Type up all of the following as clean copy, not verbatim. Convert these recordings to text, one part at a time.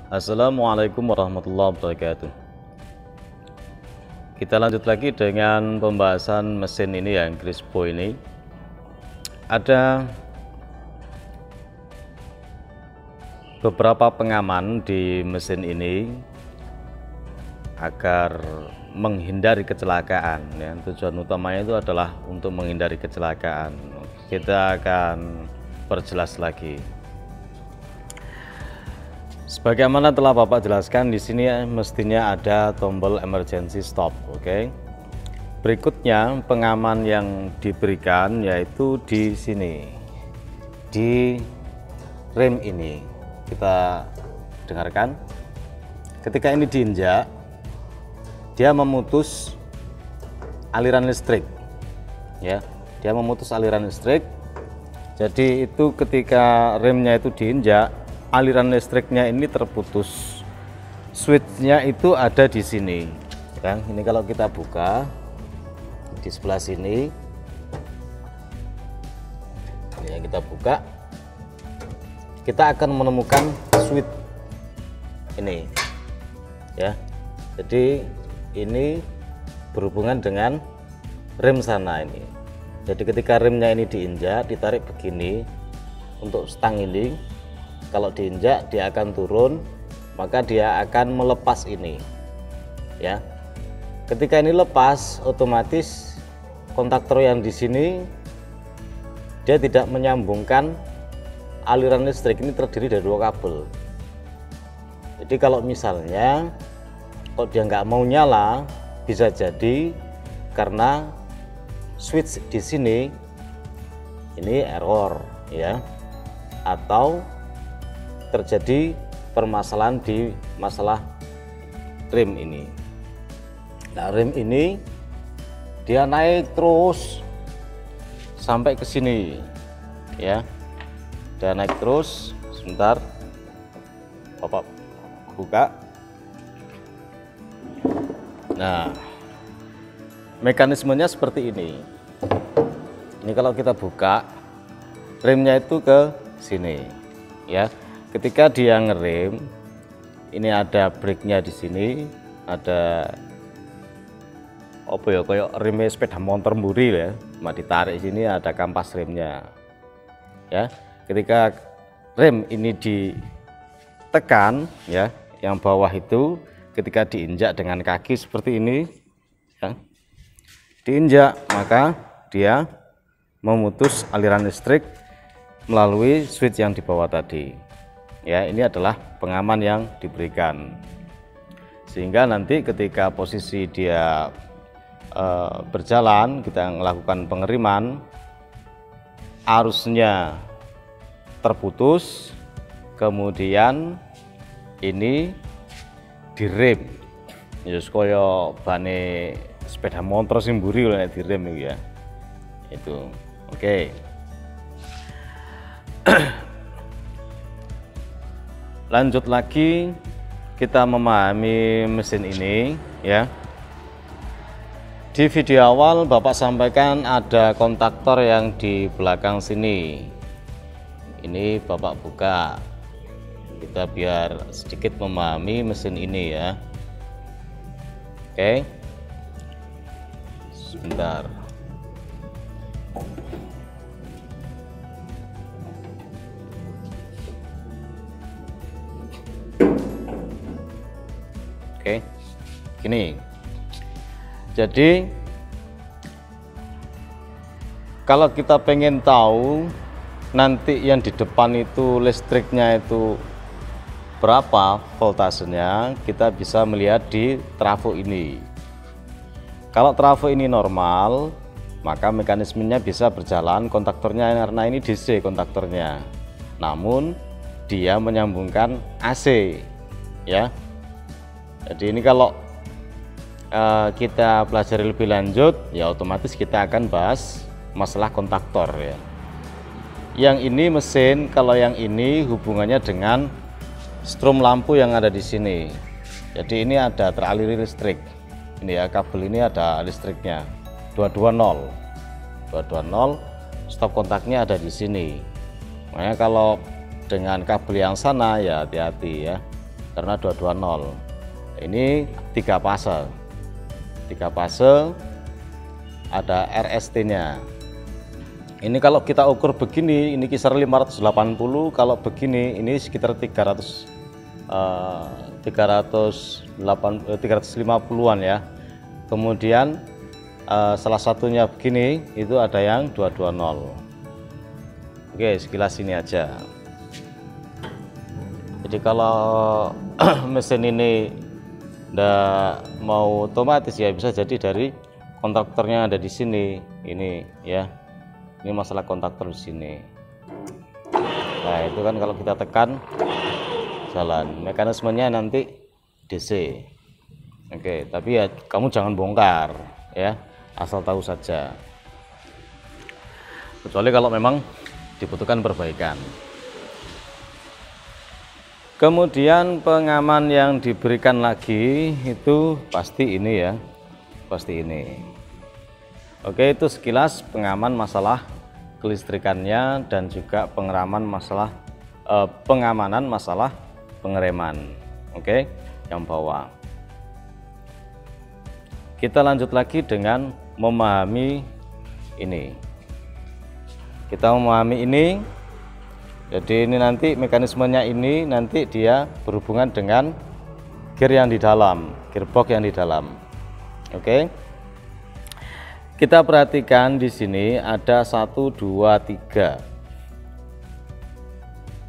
Assalamualaikum warahmatullahi wabarakatuh. Kita lanjut lagi dengan pembahasan mesin ini yang Crispo ini. Ada beberapa pengaman di mesin ini agar menghindari kecelakaan ya. Tujuan utamanya itu adalah untuk menghindari kecelakaan. Kita akan perjelas lagi. Sebagaimana telah Bapak jelaskan, di sini mestinya ada tombol emergency stop, oke. Berikutnya pengaman yang diberikan yaitu di sini, di rem ini. Kita dengarkan. Ketika ini diinjak, dia memutus aliran listrik, ya. Dia memutus aliran listrik. Jadi itu ketika remnya itu diinjak, aliran listriknya ini terputus. Switchnya itu ada di sini kan. Ini kalau kita buka di sebelah sini ya, kita buka, kita akan menemukan switch ini ya. Jadi ini berhubungan dengan rem sana ini. Jadi ketika remnya ini diinjak, ditarik begini untuk stang ini, kalau diinjak dia akan turun, maka dia akan melepas ini ya. Ketika ini lepas, otomatis kontaktor yang di sini dia tidak menyambungkan aliran listrik. Ini terdiri dari dua kabel. Jadi kalau misalnya kalau dia nggak mau nyala, bisa jadi karena switch di sini ini error ya, atau terjadi permasalahan di masalah rem ini. Nah, rem ini dia naik terus sampai ke sini ya. Dia naik terus. Sebentar, Bapak buka. Nah, mekanismenya seperti ini. Ini kalau kita buka, remnya itu ke sini ya. Ketika dia ngerem, ini ada brake-nya di sini, ada apa ya, kayak rem sepeda motor mburi ya, cuma ditarik sini ada kampas remnya ya. Ketika rem ini ditekan ya, yang bawah itu ketika diinjak dengan kaki seperti ini ya, diinjak, maka dia memutus aliran listrik melalui switch yang di bawah tadi. Ya, ini adalah pengaman yang diberikan, sehingga nanti ketika posisi dia berjalan, kita melakukan pengeriman, arusnya terputus, kemudian ini direm ya, kaya bane sepeda motor sing mburi lho nek direm iki ya. Itu oke. Lanjut lagi, kita memahami mesin ini ya. Di video awal Bapak sampaikan ada kontaktor yang di belakang sini. Ini Bapak buka, kita biar sedikit memahami mesin ini ya. Oke, sebentar. Oke, gini. Jadi kalau kita pengen tahu nanti yang di depan itu listriknya itu berapa voltasenya, kita bisa melihat di trafo ini. Kalau trafo ini normal, maka mekanismenya bisa berjalan, kontaktornya karena ini DC kontaktornya. Namun dia menyambungkan AC ya. Jadi ini kalau kita pelajari lebih lanjut ya, otomatis kita akan bahas masalah kontaktor ya. Yang ini mesin, kalau yang ini hubungannya dengan strum lampu yang ada di sini. Jadi ini ada teraliri listrik. Ini ya, kabel ini ada listriknya 220. 220, stop kontaknya ada di sini. Makanya kalau dengan kabel yang sana ya hati-hati ya. karena 220. Ini 3 fase, ada RST-nya. Ini kalau kita ukur begini, ini kisar 580, kalau begini ini sekitar 350-an ya. Kemudian salah satunya begini, itu ada yang 220. Oke, sekilas ini aja. Jadi kalau mesin ini ndak mau otomatis ya bisa jadi dari kontaktornya ada di sini, ini ya. Ini masalah kontaktor di sini. Nah, itu kan kalau kita tekan jalan. Mekanismenya nanti DC. Oke, tapi ya kamu jangan bongkar ya, asal tahu saja. Kecuali kalau memang dibutuhkan perbaikan. Kemudian pengaman yang diberikan lagi itu pasti ini ya, pasti ini. Oke, itu sekilas pengaman masalah kelistrikannya dan juga pengamanan masalah pengereman. Oke, yang bawah. Kita lanjut lagi dengan memahami ini. Kita memahami ini. Jadi ini nanti mekanismenya ini nanti dia berhubungan dengan gear yang di dalam, gearbox yang di dalam. Oke. Kita perhatikan di sini ada 1, 2, 3.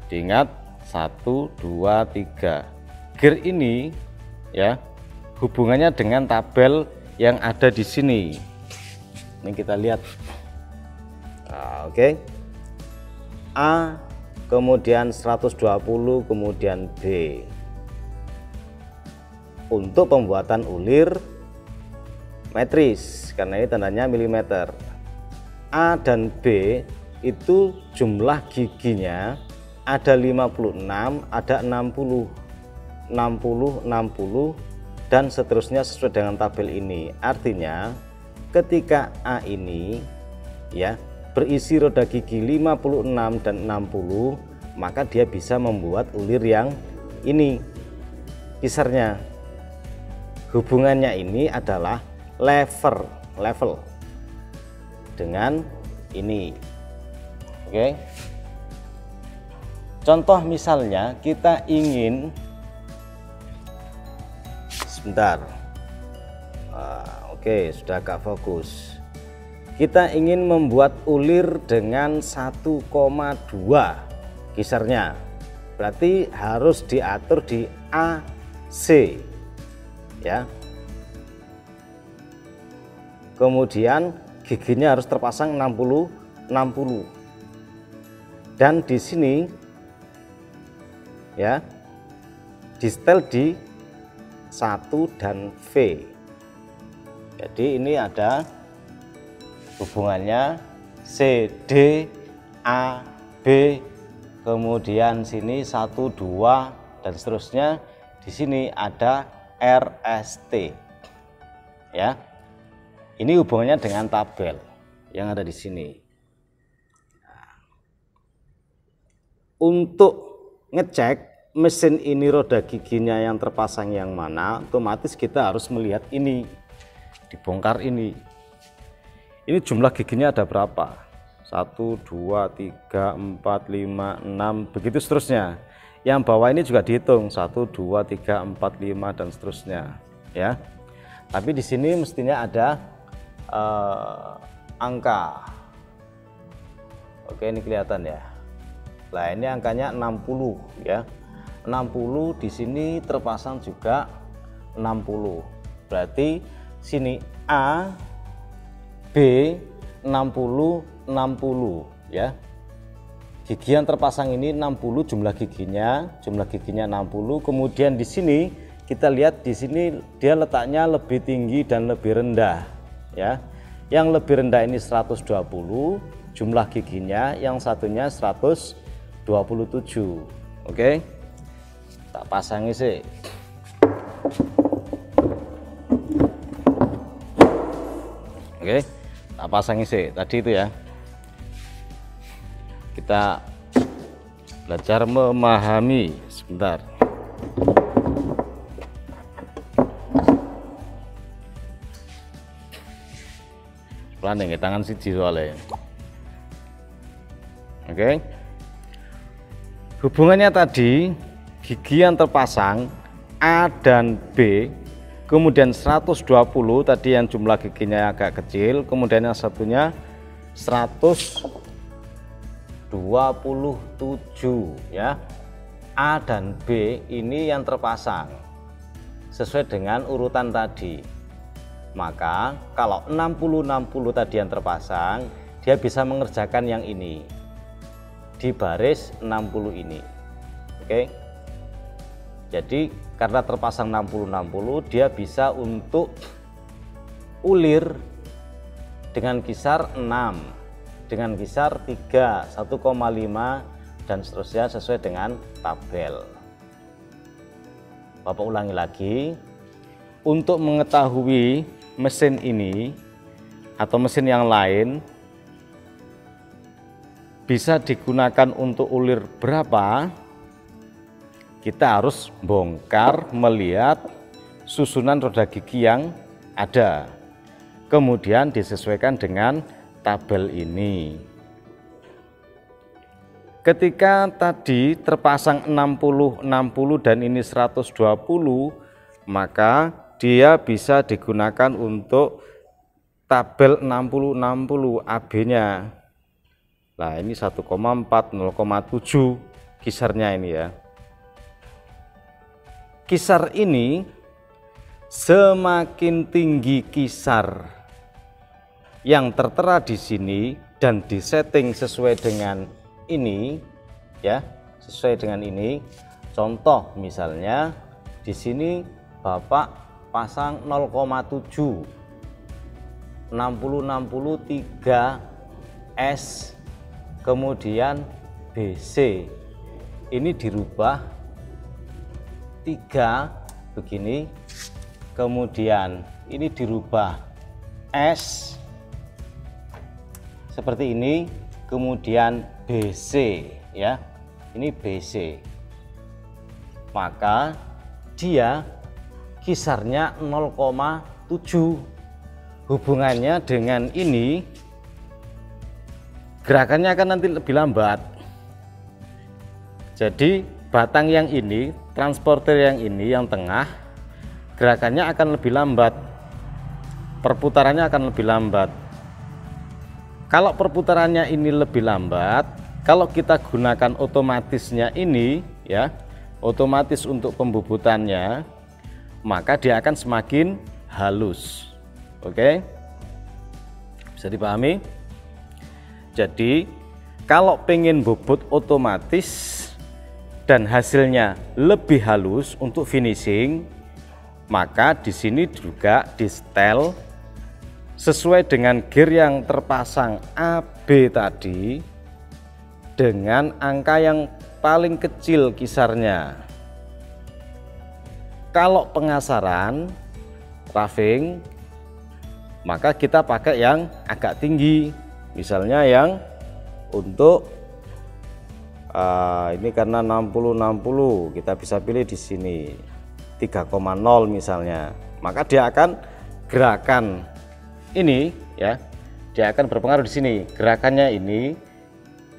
Diingat 1, 2, 3. Gear ini ya hubungannya dengan tabel yang ada di sini. Ini kita lihat. Nah, oke. A, kemudian 120, kemudian B. Untuk pembuatan ulir metris, karena ini tandanya milimeter. A dan B itu jumlah giginya ada 56, ada 60, 60, 60 dan seterusnya sesuai dengan tabel ini. Artinya ketika A ini ya berisi roda gigi 56 dan 60, maka dia bisa membuat ulir yang ini kisarnya. Hubungannya ini adalah level dengan ini. Oke. Contoh misalnya kita ingin sebentar. Oke, sudah agak fokus. Kita ingin membuat ulir dengan 1,2 kisarnya. Berarti harus diatur di AC ya. Kemudian giginya harus terpasang 60. Dan di sini ya di setel di 1 dan V. Jadi ini ada hubungannya C, D, A, B, kemudian sini 1, 2 dan seterusnya. Di sini ada RST ya. Ini hubungannya dengan tabel yang ada di sini. Untuk ngecek mesin ini roda giginya yang terpasang yang mana, otomatis kita harus melihat ini, dibongkar ini. Ini jumlah giginya ada berapa? 1, 2, 3, 4, 5, 6, begitu seterusnya. Yang bawah ini juga dihitung 1, 2, 3, 4, 5 dan seterusnya ya. Tapi di sini mestinya ada angka. Oke, ini kelihatan ya. Nah, ini angkanya 60 ya. 60 di sini terpasang juga 60. Berarti sini A, B, 60, 60 ya. Gigi yang terpasang ini 60 jumlah giginya 60. Kemudian di sini kita lihat di sini dia letaknya lebih tinggi dan lebih rendah ya. Yang lebih rendah ini 120 jumlah giginya, yang satunya 127. Oke, tak pasangi sih. Oke, tak pasangi sih tadi itu ya. Kita belajar memahami sebentar. pelan nggih tangan siji soalnya. Oke. Hubungannya tadi gigi yang terpasang A dan B, kemudian 120 tadi yang jumlah giginya agak kecil, kemudian yang satunya 127 ya. A dan B ini yang terpasang sesuai dengan urutan tadi. Maka kalau 60-60 tadi yang terpasang, dia bisa mengerjakan yang ini di baris 60 ini. Oke. Jadi karena terpasang 60-60, dia bisa untuk ulir dengan kisar 6, dengan kisar 3, 1,5 dan seterusnya sesuai dengan tabel. Bapak ulangi lagi. Untuk mengetahui mesin ini atau mesin yang lain bisa digunakan untuk ulir berapa, kita harus bongkar melihat susunan roda gigi yang ada, kemudian disesuaikan dengan tabel ini. Ketika tadi terpasang 60-60 dan ini 120, maka dia bisa digunakan untuk tabel 60-60 AB-nya. Nah, ini 1,4, 0,7 kisarnya ini ya. Kisar ini semakin tinggi kisar yang tertera di sini dan disetting sesuai dengan ini ya, sesuai dengan ini. Contoh misalnya di sini Bapak pasang 0,7, 60-60 3S, kemudian BC ini dirubah 3 begini, kemudian ini dirubah S seperti ini, kemudian BC ya, ini BC, maka dia kisarnya 0,7. hubungannya dengan ini, gerakannya akan nanti lebih lambat. Jadi batang yang ini, transporter yang ini, yang tengah, gerakannya akan lebih lambat, perputarannya akan lebih lambat. Kalau perputarannya ini lebih lambat, kalau kita gunakan otomatisnya ini ya, otomatis untuk pembubutannya, maka dia akan semakin halus. Oke, bisa dipahami? Jadi kalau pengen bobot otomatis dan hasilnya lebih halus untuk finishing, maka di sini juga di setel sesuai dengan gear yang terpasang AB tadi dengan angka yang paling kecil kisarnya. Kalau pengasaran roughing, maka kita pakai yang agak tinggi, misalnya yang untuk ini karena 60-60, kita bisa pilih di sini 3,0 misalnya, maka dia akan gerakan ini ya, dia akan berpengaruh di sini, gerakannya ini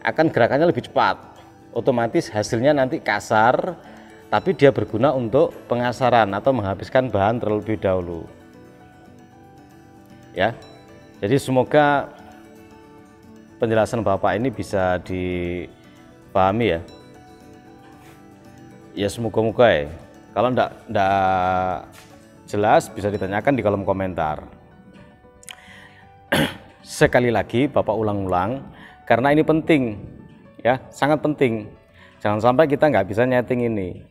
akan gerakannya lebih cepat, otomatis hasilnya nanti kasar, tapi dia berguna untuk pengasaran atau menghabiskan bahan terlebih dahulu ya. Jadi semoga penjelasan Bapak ini bisa dipahami ya. Ya semoga-moga ya. Kalau enggak jelas bisa ditanyakan di kolom komentar. Sekali lagi Bapak ulang-ulang karena ini penting ya, sangat penting. Jangan sampai kita nggak bisa nyeting ini.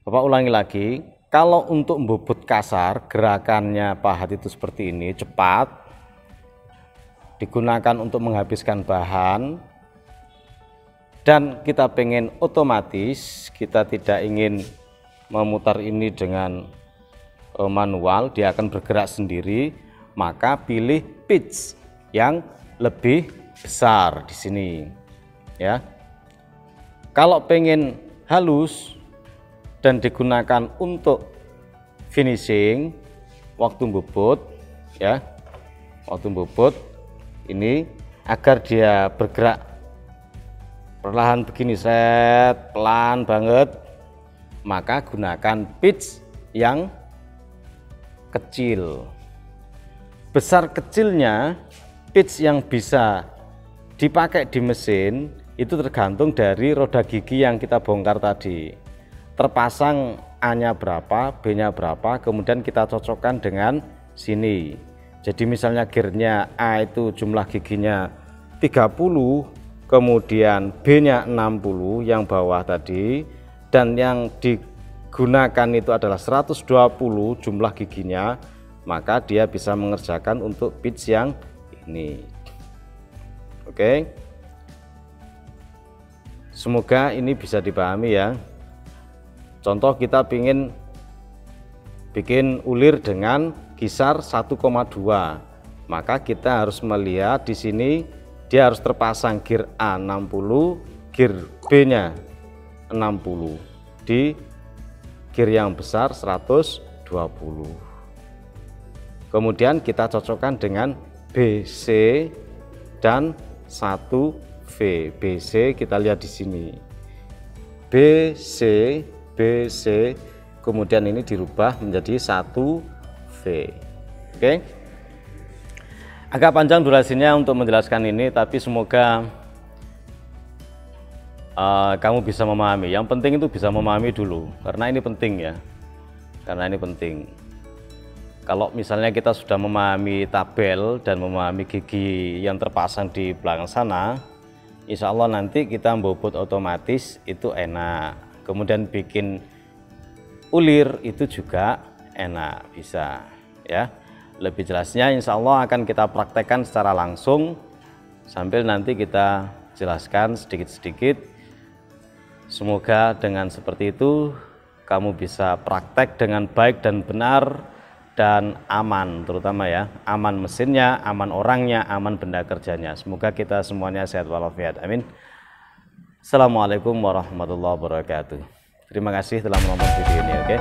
Bapak ulangi lagi, kalau untuk membobot kasar gerakannya pahat itu seperti ini, cepat, digunakan untuk menghabiskan bahan, dan kita pengen otomatis, kita tidak ingin memutar ini dengan manual, dia akan bergerak sendiri, maka pilih pitch yang lebih besar di sini ya. Kalau pengen halus dan digunakan untuk finishing waktu bobot ya, waktu bobot ini agar dia bergerak perlahan begini, set pelan banget, maka gunakan pitch yang kecil. Besar kecilnya pitch yang bisa dipakai di mesin itu tergantung dari roda gigi yang kita bongkar tadi, terpasang A-nya berapa, B-nya berapa, kemudian kita cocokkan dengan sini. Jadi misalnya gearnya A itu jumlah giginya 30, kemudian B-nya 60 yang bawah tadi, dan yang digunakan itu adalah 120 jumlah giginya, maka dia bisa mengerjakan untuk pitch yang ini. Oke, semoga ini bisa dipahami ya. Contoh kita ingin bikin ulir dengan kisar 1,2, maka kita harus melihat di sini dia harus terpasang gear A 60, gear B-nya 60, di gear yang besar 120. Kemudian kita cocokkan dengan BC dan 1V. BC kita lihat di sini. BC, kemudian ini dirubah menjadi 1V. Oke. Agak panjang durasinya untuk menjelaskan ini, tapi semoga kamu bisa memahami. Yang penting itu bisa memahami dulu, karena ini penting ya. Karena ini penting. Kalau misalnya kita sudah memahami tabel dan memahami gigi yang terpasang di belakang sana, insya Allah nanti kita bobot otomatis itu enak. Kemudian bikin ulir itu juga enak, bisa ya. Lebih jelasnya insya Allah akan kita praktekkan secara langsung, sambil nanti kita jelaskan sedikit-sedikit. Semoga dengan seperti itu kamu bisa praktek dengan baik dan benar dan aman, terutama ya, aman mesinnya, aman orangnya, aman benda kerjanya. Semoga kita semuanya sehat walafiat, amin. Assalamualaikum warahmatullahi wabarakatuh. Terima kasih telah menonton video ini, oke.